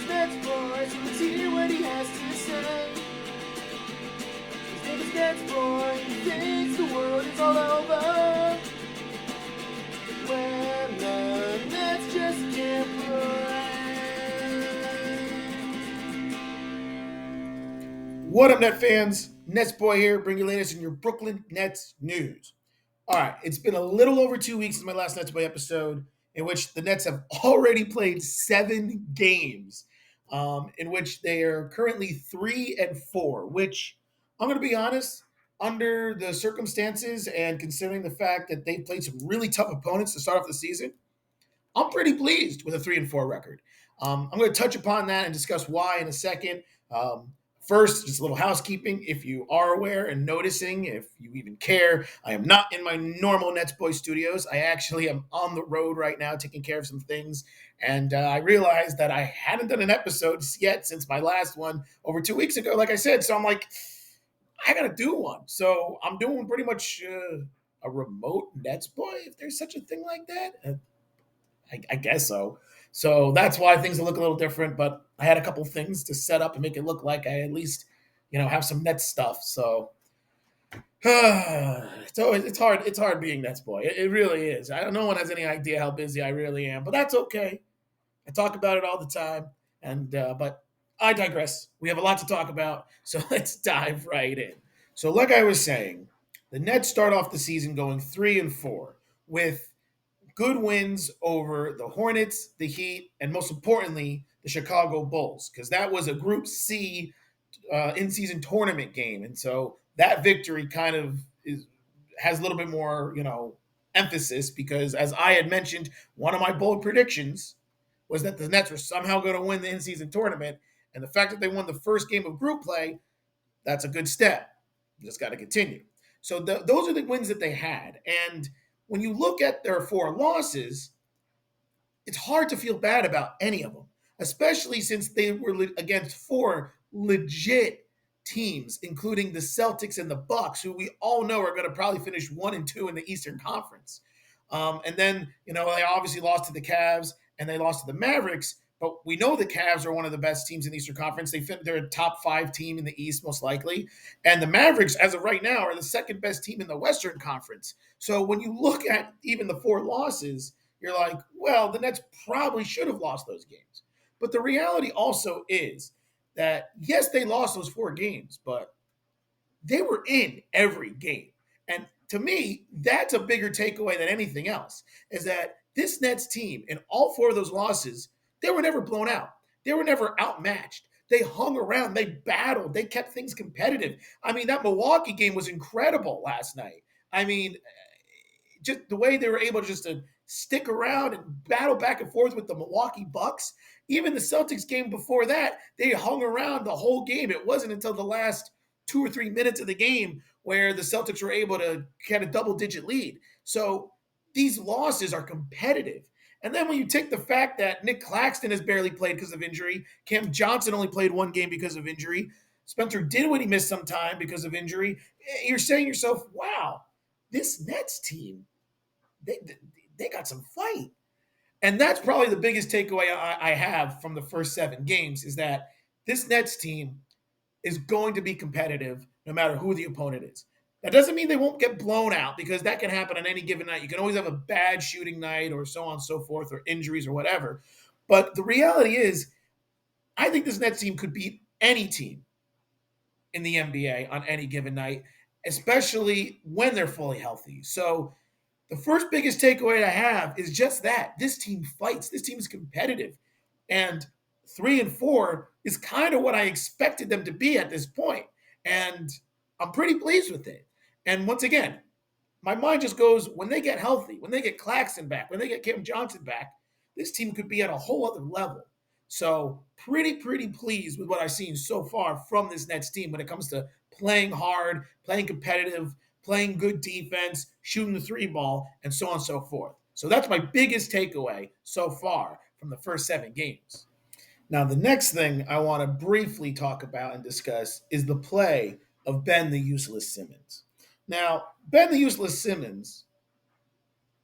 NetsBoy, so let's hear what he has to say. His name is NetsBoy, he thinks the world is all over when the Nets just can't play. What up, Net fans? NetsBoy here, bring you latest in your Brooklyn Nets news. All right, it's been a little over 2 weeks since my last NetsBoy episode, in which the Nets have already played 7 games, in which they are currently 3-4. Which I'm going to be honest, under the circumstances and considering the fact that they've played some really tough opponents to start off the season, I'm pretty pleased with a 3-4 record. I'm going to touch upon that and discuss why in a second. First, just a little housekeeping. If you are aware and noticing, if you even care, I am not in my normal NetsBoy studios. I actually am on the road right now taking care of some things. And I realized that I hadn't done an episode yet since my last one over 2 weeks ago, like I said. So I'm like, I got to do one. So I'm doing pretty much a remote NetsBoy, if there's such a thing like that. I guess so. So that's why things will look a little different. But I had a couple things to set up and make it look like I at least, have some net stuff. So it's hard. It's hard being Nets boy. It really is. I don't. No one has any idea how busy I really am, but that's okay. I talk about it all the time, and but I digress. We have a lot to talk about, so let's dive right in. So, like I was saying, the Nets start off the season going 3-4 with good wins over the Hornets, the Heat, and most importantly, the Chicago Bulls, because that was a Group C in-season tournament game, and so that victory kind of has a little bit more, emphasis because, as I had mentioned, one of my bold predictions was that the Nets were somehow going to win the in-season tournament, and the fact that they won the first game of group play, that's a good step. You just got to continue. So those are the wins that they had, and when you look at their 4 losses, it's hard to feel bad about any of them, especially since they were against 4 legit teams, including the Celtics and the Bucks, who we all know are going to probably finish 1-2 in the Eastern Conference. And then, they obviously lost to the Cavs and they lost to the Mavericks, but we know the Cavs are one of the best teams in the Eastern Conference. They're a top 5 team in the East, most likely. And the Mavericks, as of right now, are the second best team in the Western Conference. So when you look at even the 4 losses, you're like, well, the Nets probably should have lost those games. But the reality also is that, yes, they lost those 4 games, but they were in every game. And to me, that's a bigger takeaway than anything else, is that this Nets team, in all 4 of those losses, they were never blown out. They were never outmatched. They hung around. They battled. They kept things competitive. I mean, that Milwaukee game was incredible last night. I mean, just the way they were able to stick around and battle back and forth with the Milwaukee Bucks. Even the Celtics game before that, they hung around the whole game. It wasn't until the last 2 or 3 minutes of the game where the Celtics were able to get a double-digit lead. So these losses are competitive. And then when you take the fact that Nick Claxton has barely played because of injury, Cam Johnson only played 1 game because of injury, Spencer Dinwiddie missed some time because of injury, you're saying to yourself, wow, this Nets team, they got some fight. And that's probably the biggest takeaway I have from the first 7 games, is that this Nets team is going to be competitive no matter who the opponent is. That doesn't mean they won't get blown out, because that can happen on any given night. You can always have a bad shooting night or so on and so forth, or injuries or whatever. But the reality is, I think this Nets team could beat any team in the NBA on any given night, especially when they're fully healthy. So the first biggest takeaway I have is just that this team fights. This team is competitive, and 3-4 is kind of what I expected them to be at this point, and I'm pretty pleased with it. And once again, my mind just goes, when they get healthy, when they get Claxton back, when they get Cam Johnson back, this team could be at a whole other level. So pretty pleased with what I've seen so far from this Nets team when it comes to playing hard, playing competitive, playing good defense, shooting the 3 ball, and so on and so forth. So that's my biggest takeaway so far from the first 7 games. Now, the next thing I want to briefly talk about and discuss is the play of Ben the Useless Simmons. Now, Ben the Useless Simmons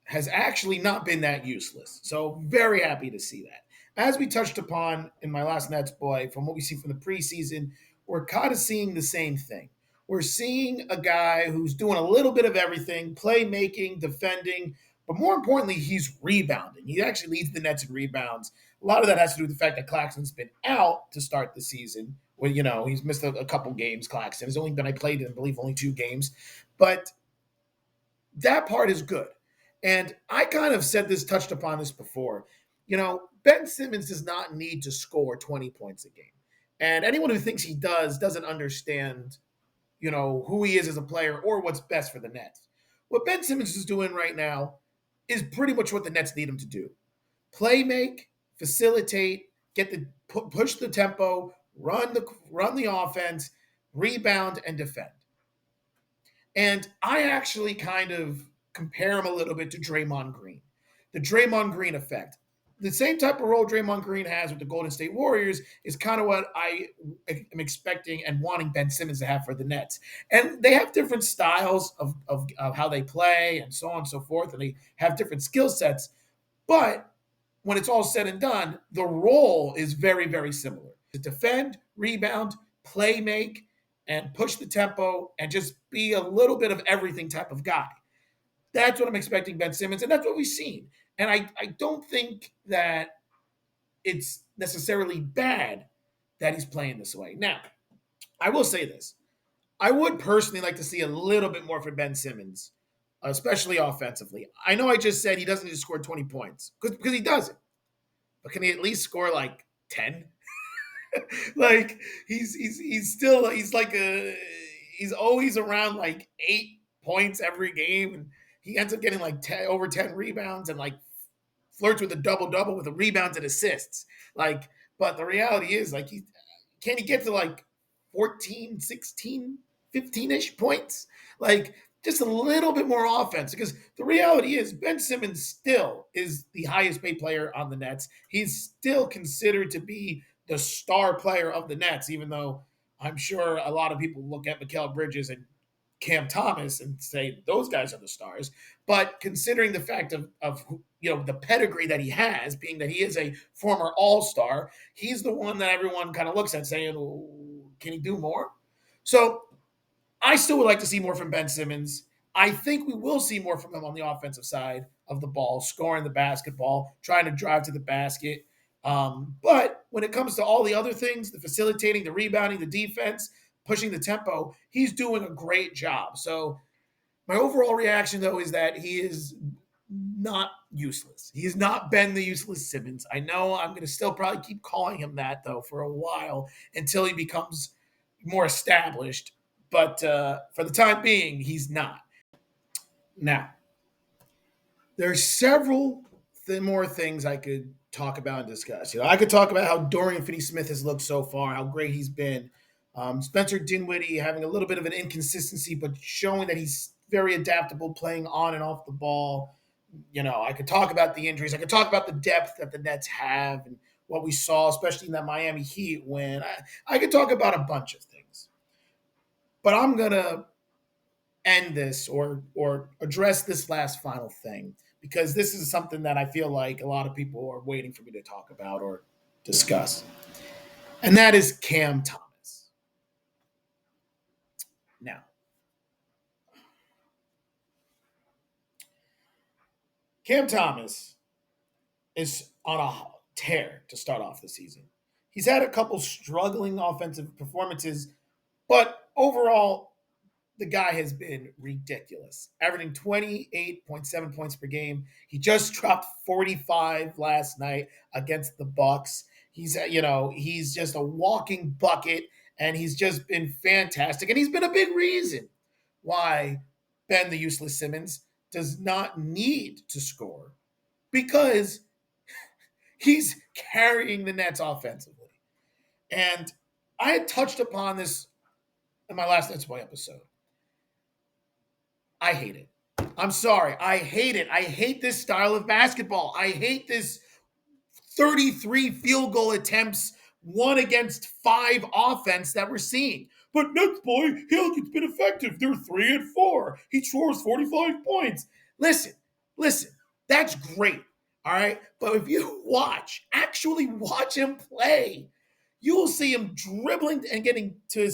has actually not been that useless. So very happy to see that. as we touched upon in my last Nets boy, from what we see from the preseason, we're kind of seeing the same thing. We're seeing a guy who's doing a little bit of everything, playmaking, defending, but more importantly, he's rebounding. He actually leads the Nets in rebounds. A lot of that has to do with the fact that Claxton's been out to start the season. Well, he's missed a couple games, Claxton. He's only been, I played, I believe, only 2 games. But that part is good. And I kind of said this, touched upon this before. Ben Simmons does not need to score 20 points a game. And anyone who thinks he doesn't understand, who he is as a player or what's best for the Nets. What Ben Simmons is doing right now is pretty much what the Nets need him to do. Play make, facilitate, push the tempo, run the offense, rebound, and defend. And I actually kind of compare him a little bit to Draymond Green. The Draymond Green effect. The same type of role Draymond Green has with the Golden State Warriors is kind of what I am expecting and wanting Ben Simmons to have for the Nets. And they have different styles of how they play and so on and so forth, and they have different skill sets. But when it's all said and done, the role is very, very similar. To defend, rebound, play make, and push the tempo and just be a little bit of everything type of guy. That's what I'm expecting Ben Simmons, and that's what we've seen. And I don't think that it's necessarily bad that he's playing this way. Now, I will say this. I would personally like to see a little bit more from Ben Simmons, especially offensively. I know I just said he doesn't need to score 20 points because he doesn't. But can he at least score like 10? Like he's always around like 8 points every game, and he ends up getting like over 10 rebounds and like flirts with a double with the rebounds and assists. But the reality is can he get to like 14, 16, 15-ish points? Like just a little bit more offense, because the reality is Ben Simmons still is the highest paid player on the Nets. He's still considered to be the star player of the Nets, even though I'm sure a lot of people look at Mikal Bridges and Cam Thomas and say those guys are the stars. But considering the fact of the pedigree that he has, being that he is a former All-Star, he's the one that everyone kind of looks at saying, oh, can he do more? So I still would like to see more from Ben Simmons. I think we will see more from him on the offensive side of the ball, scoring the basketball, trying to drive to the basket. But when it comes to all the other things, the facilitating, the rebounding, the defense, pushing the tempo, he's doing a great job. So my overall reaction, though, is that he is not useless. He's not Ben the Useless Simmons. I know I'm going to still probably keep calling him that, though, for a while until he becomes more established. But for the time being, he's not. Now, there's several more things I could talk about and discuss. I could talk about how Dorian Finney-Smith has looked so far, how great he's been. Spencer Dinwiddie having a little bit of an inconsistency, but showing that he's very adaptable, playing on and off the ball. I could talk about the injuries. I could talk about the depth that the Nets have and what we saw, especially in that Miami Heat win. I could talk about a bunch of things. But I'm going to end this or address this last final thing, because this is something that I feel like a lot of people are waiting for me to talk about or discuss. And that is Cam Thomas. Now, Cam Thomas is on a tear to start off the season. He's had a couple struggling offensive performances, but overall, the guy has been ridiculous, averaging 28.7 points per game. He just dropped 45 last night against the Bucks. He's just a walking bucket, and he's just been fantastic. And he's been a big reason why Ben the Useless Simmons does not need to score, because he's carrying the Nets offensively. And I had touched upon this in my last NetsBoy episode. I hate it. I'm sorry. I hate it. I hate this style of basketball. I hate this 33 field goal attempts, 1 against 5 offense that we're seeing. But NetsBoy, it's been effective. They're 3-4. He scores 45 points. Listen. That's great. All right. But if you actually watch him play, you will see him dribbling and getting to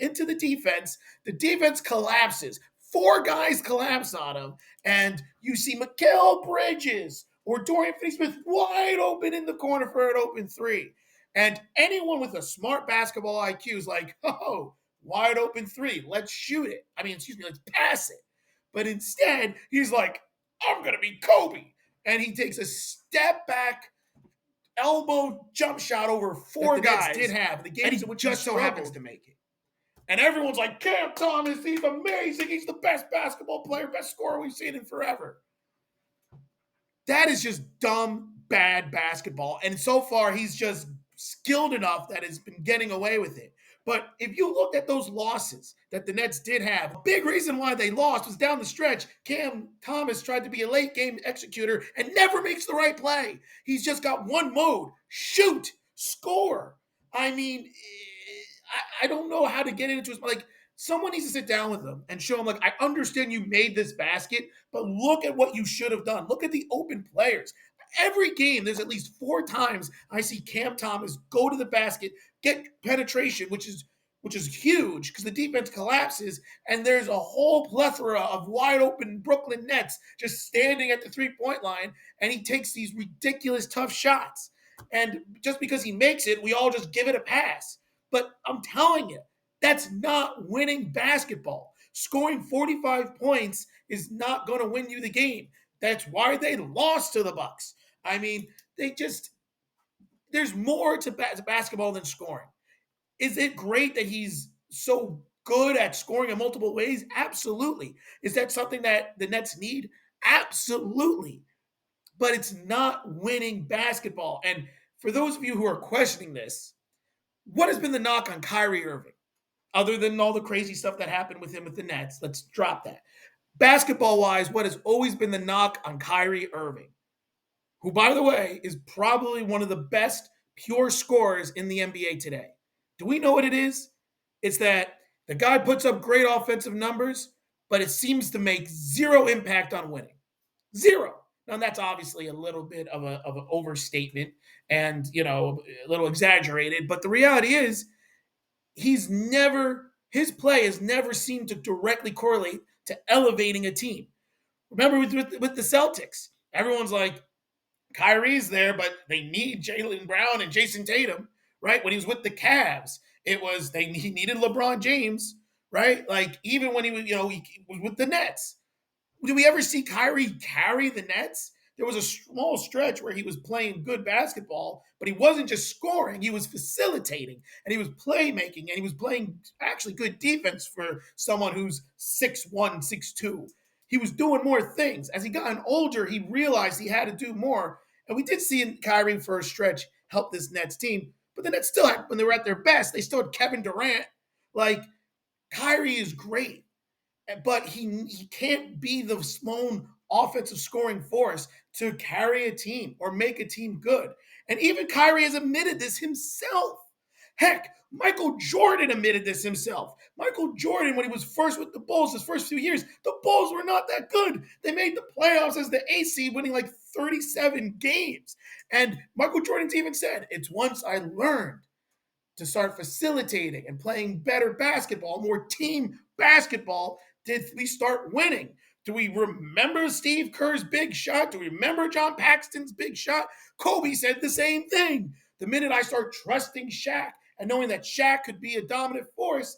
into the defense. The defense collapses. Four guys collapse on him, and you see Mikal Bridges or Dorian Finney-Smith wide open in the corner for an open three. And anyone with a smart basketball IQ is like, oh, wide open three. Let's shoot it. I mean, excuse me, let's pass it. But instead, he's like, I'm going to be Kobe. And he takes a step back elbow jump shot over four guys. Did have the game, and he just so happens to make it. And everyone's like, Cam Thomas, he's amazing. He's the best basketball player, best scorer we've seen in forever. That is just dumb, bad basketball. And so far, he's just skilled enough that has been getting away with it. But if you look at those losses that the Nets did have, a big reason why they lost was down the stretch. Cam Thomas tried to be a late game executor and never makes the right play. He's just got one mode: shoot, score. I mean, I don't know how to get into it. Like, someone needs to sit down with him and show him, like, I understand you made this basket, but look at what you should have done. Look at the open players. Every game, there's at least 4 times I see Cam Thomas go to the basket, get penetration, which is huge because the defense collapses, and there's a whole plethora of wide open Brooklyn Nets just standing at the 3-point line, and he takes these ridiculous tough shots. And just because he makes it, we all just give it a pass. But I'm telling you, that's not winning basketball. Scoring 45 points is not going to win you the game. That's why they lost to the Bucks. I mean, there's more to basketball than scoring. Is it great that he's so good at scoring in multiple ways? Absolutely. Is that something that the Nets need? Absolutely. But it's not winning basketball. And for those of you who are questioning this, what has been the knock on Kyrie Irving? Other than all the crazy stuff that happened with him with the Nets, let's drop that. Basketball-wise, what has always been the knock on Kyrie Irving, who, by the way, is probably one of the best pure scorers in the NBA today. Do we know what it is? It's that the guy puts up great offensive numbers, but it seems to make zero impact on winning. Zero. Now, that's obviously a little bit of an overstatement and, a little exaggerated, but the reality is his play has never seemed to directly correlate to elevating a team. Remember with the Celtics, everyone's like, Kyrie's there, but they need Jaylen Brown and Jason Tatum, right? When he was with the Cavs, he needed LeBron James, right? Like, even when he was with the Nets. Did we ever see Kyrie carry the Nets? There was a small stretch where he was playing good basketball, but he wasn't just scoring. He was facilitating, and he was playmaking, and he was playing actually good defense for someone who's 6'1", 6'2". He was doing more things. As he got older, he realized he had to do more. And we did see Kyrie for a stretch help this Nets team. But the Nets still had, when they were at their best, they still had Kevin Durant. Like, Kyrie is great, but he can't be the lone offensive scoring force to carry a team or make a team good. And even Kyrie has admitted this himself. Heck, Michael Jordan admitted this himself. Michael Jordan, when he was first with the Bulls, his first few years, the Bulls were not that good. They made the playoffs as the A seed, winning like 37 games. And Michael Jordan's even said, it's once I learned to start facilitating and playing better basketball, more team basketball, did we start winning. Do we remember Steve Kerr's big shot? Do we remember John Paxton's big shot? Kobe said the same thing. The minute I start trusting Shaq and knowing that Shaq could be a dominant force,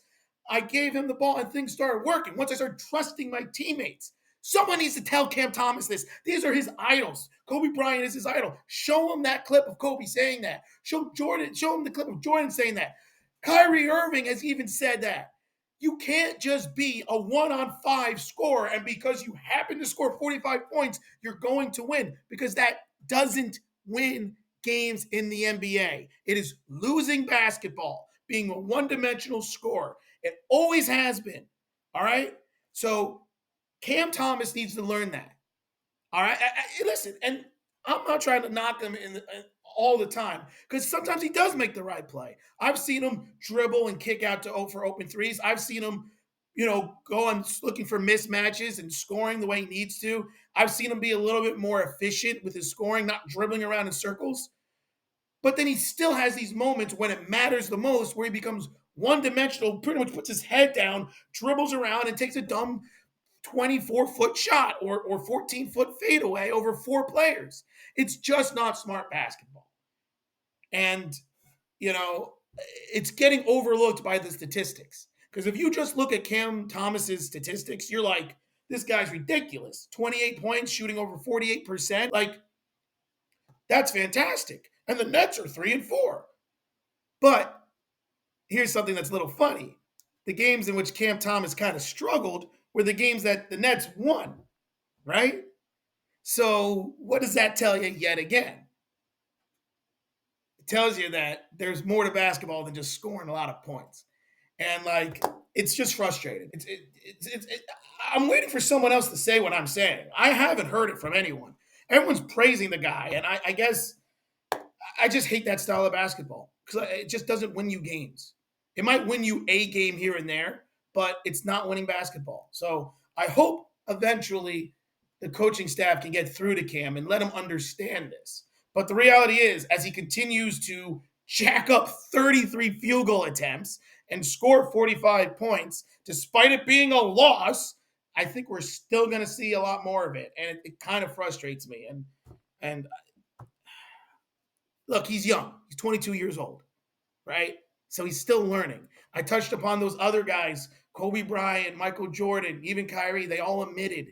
I gave him the ball and things started working. Once I started trusting my teammates. Someone needs to tell Cam Thomas this. These are his idols. Kobe Bryant is his idol. Show him that clip of Kobe saying that. Show him the clip of Jordan saying that. Kyrie Irving has even said that. You can't just be a 1-on-5 scorer, and because you happen to score 45 points, you're going to win, because that doesn't win games in the NBA. It is losing basketball, being a one-dimensional scorer. It always has been. All right? So Cam Thomas needs to learn that. All right? Listen, and I'm not trying to knock him all the time, because sometimes he does make the right play. I've seen him dribble and kick out for open threes. I've seen him going looking for mismatches and scoring the way he needs to. I've seen him be a little bit more efficient with his scoring, not dribbling around in circles. But then he still has these moments when it matters the most where he becomes one dimensional, pretty much puts his head down, dribbles around, and takes a dumb 24-foot shot or 14-foot fadeaway over four players. It's just not smart basketball. And, you know, it's getting overlooked by the statistics. Because if you just look at Cam Thomas's statistics, you're like, this guy's ridiculous. 28 points, shooting over 48%. Like, that's fantastic. And the Nets are 3-4. But here's something that's a little funny. The games in which Cam Thomas kind of struggled were the games that the Nets won, right? So, what does that tell you yet again? It tells you that there's more to basketball than just scoring a lot of points. And, like, it's just frustrating. I'm waiting for someone else to say what I'm saying. I haven't heard it from anyone. Everyone's praising the guy. And I guess I just hate that style of basketball because it just doesn't win you games. It might win you a game here and there, but it's not winning basketball. So I hope eventually the coaching staff can get through to Cam and let him understand this. But the reality is, as he continues to jack up 33 field goal attempts and score 45 points, despite it being a loss, I think we're still going to see a lot more of it. And it kind of frustrates me. And look, he's young. He's 22 years old, right? So he's still learning. I touched upon those other guys, Kobe Bryant, Michael Jordan, even Kyrie. They all admitted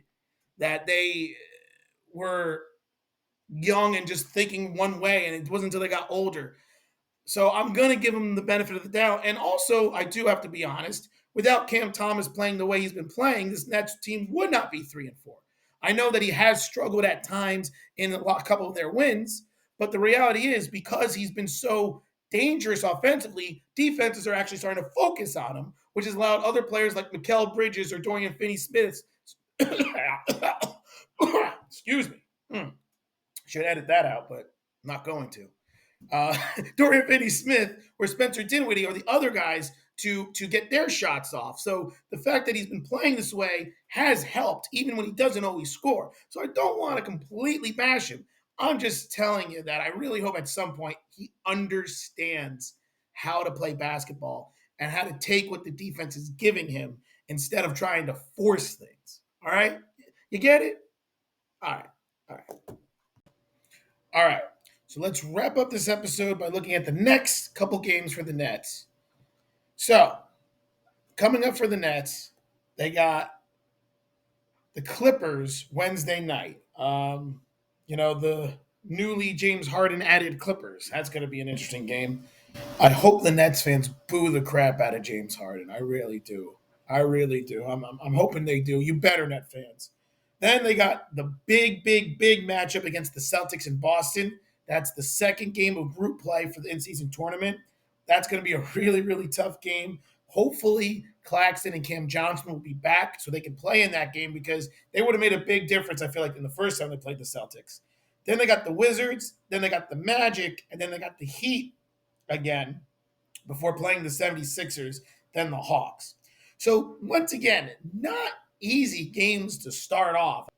that they were young and just thinking one way, and it wasn't until they got older. So I'm going to give him the benefit of the doubt. And also, I do have to be honest, without Cam Thomas playing the way he's been playing, this Nets team would not be 3-4. I know that he has struggled at times in a couple of their wins, but the reality is because he's been so dangerous offensively, defenses are actually starting to focus on him, which has allowed other players like Mikal Bridges or Dorian Finney-Smith. Excuse me. Should edit that out, but I'm not going to. Dorian Finney-Smith or Spencer Dinwiddie or the other guys to get their shots off. So the fact that he's been playing this way has helped, even when he doesn't always score. So I don't want to completely bash him. I'm just telling you that I really hope at some point he understands how to play basketball and how to take what the defense is giving him instead of trying to force things. All right? You get it? All right. All right. All right. So let's wrap up this episode by looking at the next couple games for the Nets. So, coming up for the Nets, they got the Clippers Wednesday night. The newly James Harden added Clippers. That's going to be an interesting game. I hope the Nets fans boo the crap out of James Harden. I really do. I really do. I'm hoping they do. You better, Net fans. Then they got the big matchup against the Celtics in Boston. That's the second game of group play for the in-season tournament. That's going to be a really tough game. Hopefully, Claxton and Cam Johnson will be back so they can play in that game because they would have made a big difference, I feel like, in the first time they played the Celtics. Then they got the Wizards, then they got the Magic, and then they got the Heat again before playing the 76ers, then the Hawks. So, once again, not easy games to start off.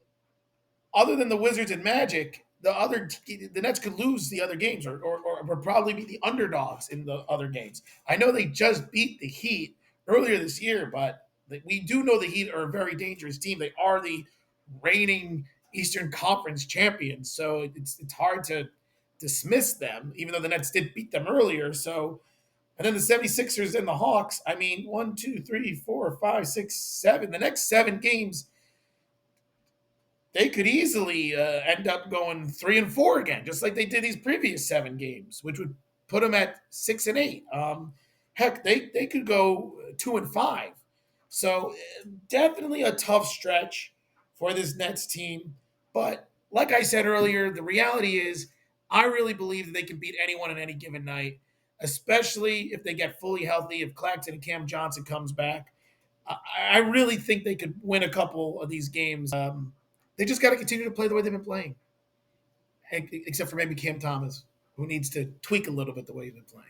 Other than the Wizards and Magic, the Nets could lose the other games or probably be the underdogs in the other games. I know they just beat the Heat earlier this year, but we do know the Heat are a very dangerous team. They are the reigning Eastern Conference champions, so it's hard to dismiss them, even though the Nets did beat them earlier. So, and then the 76ers and the Hawks, I mean, 1, 2, 3, 4, 5, 6, 7. The next 7 games, they could easily end up going 3-4 again, just like they did these previous 7 games, which would put them at 6-8. Heck, they could go 2-5. So definitely a tough stretch for this Nets team. But like I said earlier, the reality is I really believe that they can beat anyone on any given night, especially if they get fully healthy, if Claxton and Cam Johnson comes back. I really think they could win a couple of these games. They just got to continue to play the way they've been playing, except for maybe Cam Thomas, who needs to tweak a little bit the way he's been playing.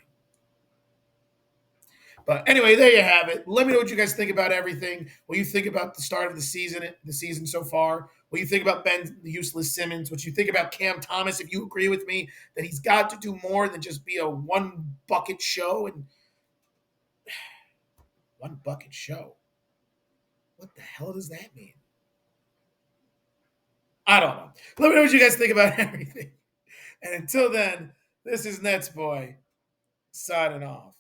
But anyway, there you have it. Let me know what you guys think about everything. What you think about the start of the season so far. What you think about Ben the Useless Simmons. What you think about Cam Thomas. If you agree with me that he's got to do more than just be a one bucket show and one bucket show. What the hell does that mean? I don't know. Let me know what you guys think about everything. And until then, this is NetsBoy signing off.